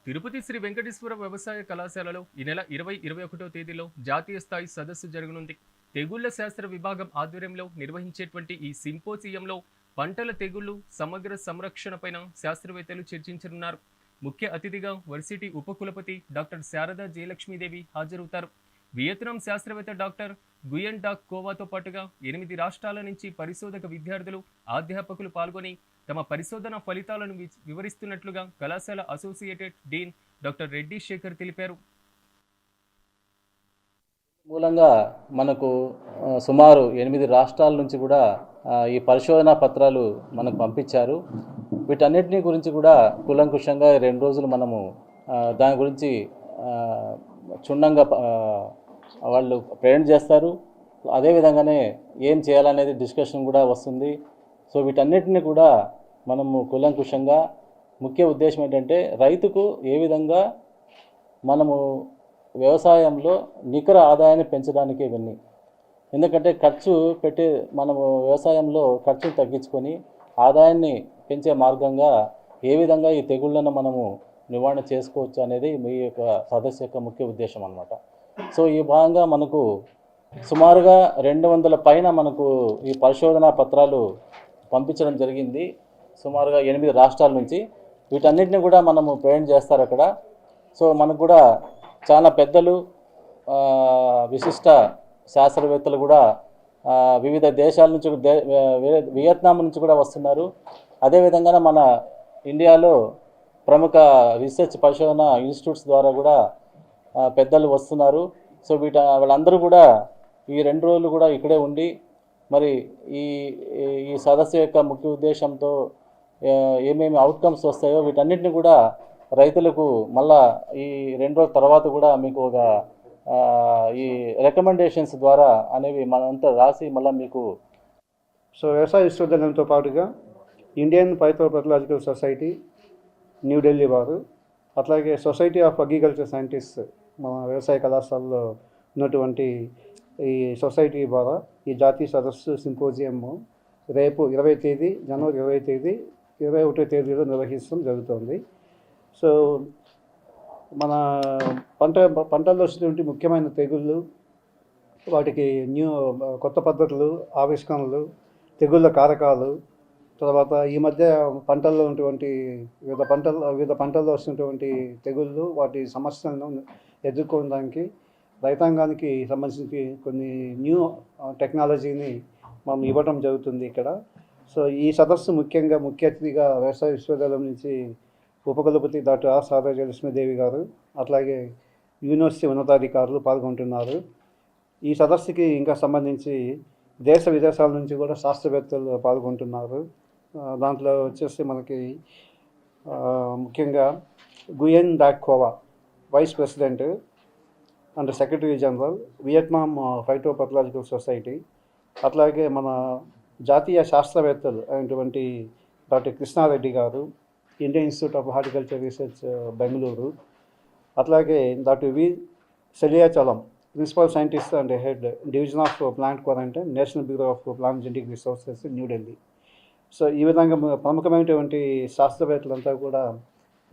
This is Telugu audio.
తిరుపతి శ్రీ వెంకటేశ్వర వ్యవసాయ కళాశాలలో ఈ నెల 21వ తేదీలో జాతీయ స్థాయి సదస్సు జరగనుంది. తెగుళ్ల శాస్త్ర విభాగం ఆధ్వర్యంలో నిర్వహించేటువంటి ఈ సింపోజియంలో పంటల తెగుళ్లు సమగ్ర సంరక్షణపైన శాస్త్రవేత్తలు చర్చించనున్నారు. ముఖ్య అతిథిగా వర్సిటీ ఉపకులపతి డాక్టర్ శారదా జయలక్ష్మీదేవి హాజరవుతారు. వియత్నాం శాస్త్రవేత్త డాక్టర్ గుయన్ డాక్ కోవాతో పాటుగా 8 రాష్ట్రాల నుంచి పరిశోధక విద్యార్థులు, అధ్యాపకులు పాల్గొని తమ పరిశోధన ఫలితాలను వివరిస్తున్నట్లుగా కళాశాల associated dean doctor Reddy Shekar తెలిపారు. మూలంగా మనకు సుమారు 8 రాష్ట్రాల నుంచి కూడా ఈ పరిశోధనా పత్రాలు మనకు పంపించారు. వీటన్నిటిని గురించి కూడా కూలంకుషంగా 2 రోజులు మనము దాని గురించి క్షుణ్ణంగా వాళ్ళు ప్రజెంట్ చేస్తారు. అదేవిధంగానే ఏం చేయాలనేది డిస్కషన్ కూడా వస్తుంది. సో వీటన్నిటిని కూడా మనము కూలంకుషంగా, ముఖ్య ఉద్దేశం ఏంటంటే రైతుకు ఏ విధంగా మనము వ్యవసాయంలో నికర ఆదాయాన్ని పెంచడానికి ఇవన్నీ. ఎందుకంటే ఖర్చు పెట్టి మనము వ్యవసాయంలో ఖర్చును తగ్గించుకొని ఆదాయాన్ని పెంచే మార్గంగా ఏ విధంగా ఈ తెగుళ్లను మనము నివారణ చేసుకోవచ్చు అనేది మీ యొక్క సదస్సు యొక్క ముఖ్య ఉద్దేశం అన్నమాట. సో ఈ భాగంగా మనకు సుమారుగా 200 పైన మనకు ఈ పరిశోధనా పత్రాలు పంపించడం జరిగింది. సుమారుగా 8 రాష్ట్రాల నుంచి. వీటన్నిటిని కూడా మనము ప్రజెంట్ చేస్తారు అక్కడ. సో మనకు కూడా చాలా పెద్దలు, విశిష్ట శాస్త్రవేత్తలు కూడా వివిధ దేశాల నుంచి, వియత్నాం నుంచి కూడా వస్తున్నారు. అదేవిధంగా మన ఇండియాలో ప్రముఖ రీసెర్చ్ పరిశోధన ఇన్స్టిట్యూట్స్ ద్వారా కూడా పెద్దలు వస్తున్నారు. సో వాళ్ళందరూ కూడా ఈ 2 రోజులు కూడా ఇక్కడే ఉండి మరి ఈ సదస్సు యొక్క ముఖ్య ఉద్దేశంతో ఏమేమి అవుట్కమ్స్ వస్తాయో వీటన్నిటిని కూడా రైతులకు మళ్ళా ఈ 2 రోజుల తర్వాత కూడా మీకు ఒక ఈ రికమెండేషన్స్ ద్వారా అనేవి మనంతా రాసి మళ్ళీ మీకు. సో వ్యవసాయ విశ్వవిద్యాలయంతో పాటుగా ఇండియన్ పైథోపెథలాజికల్ సొసైటీ న్యూఢిల్లీ వారు, అట్లాగే సొసైటీ ఆఫ్ అగ్రికల్చర్ సైంటిస్ట్ మన వ్యవసాయ కళాశాలలో ఉన్నటువంటి ఈ సొసైటీ ద్వారా ఈ జాతీయ సదస్సు సింపోజియం రేపు 20 తేదీ, జనవరి 20 తేదీ, 21 తేదీలో నిర్వహించడం జరుగుతుంది. సో మన పంటల్లో వచ్చినటువంటి ముఖ్యమైన తెగుళ్ళు, వాటికి కొత్త పద్ధతులు, ఆవిష్కరణలు, తెగుళ్ళ కారకాలు, తర్వాత ఈ మధ్య పంటల్లో ఉన్నటువంటి వివిధ పంటల్లో వస్తున్నటువంటి తెగుళ్ళు, వాటి సమస్యలను ఎదుర్కోవడానికి రైతాంగానికి సంబంధించి కొన్ని న్యూ టెక్నాలజీని మనం ఇవ్వడం జరుగుతుంది ఇక్కడ. సో ఈ సదస్సు ముఖ్యంగా ముఖ్య అతిథిగా వ్యవసాయ విశ్వవిద్యాలయం నుంచి ఉపకులపతి డాక్టర్ ఆర్ శారదా జయలక్ష్మీదేవి గారు, అట్లాగే యూనివర్సిటీ ఉన్నతాధికారులు పాల్గొంటున్నారు. ఈ సదస్సుకి ఇంకా సంబంధించి దేశ విదేశాల నుంచి కూడా శాస్త్రవేత్తలు పాల్గొంటున్నారు. దాంట్లో వచ్చేసి మనకి ముఖ్యంగా Nguyen Duc Khoa, vice president and secretary general, Vietnam phytopathological society, అట్లాగే మన జాతీయ శాస్త్రవేత్తలు అయినటువంటి డాక్టర్ కృష్ణారెడ్డి గారు, Indian institute of horticulture research Bengaluru, అట్లాగే doctor V Seliachalam, principal scientist and head division of plant quarantine, national bureau of plant genetic resources, New Delhi. So ఈ విధంగా ప్రముఖమైనటువంటి శాస్త్రవేత్తలంతా కూడా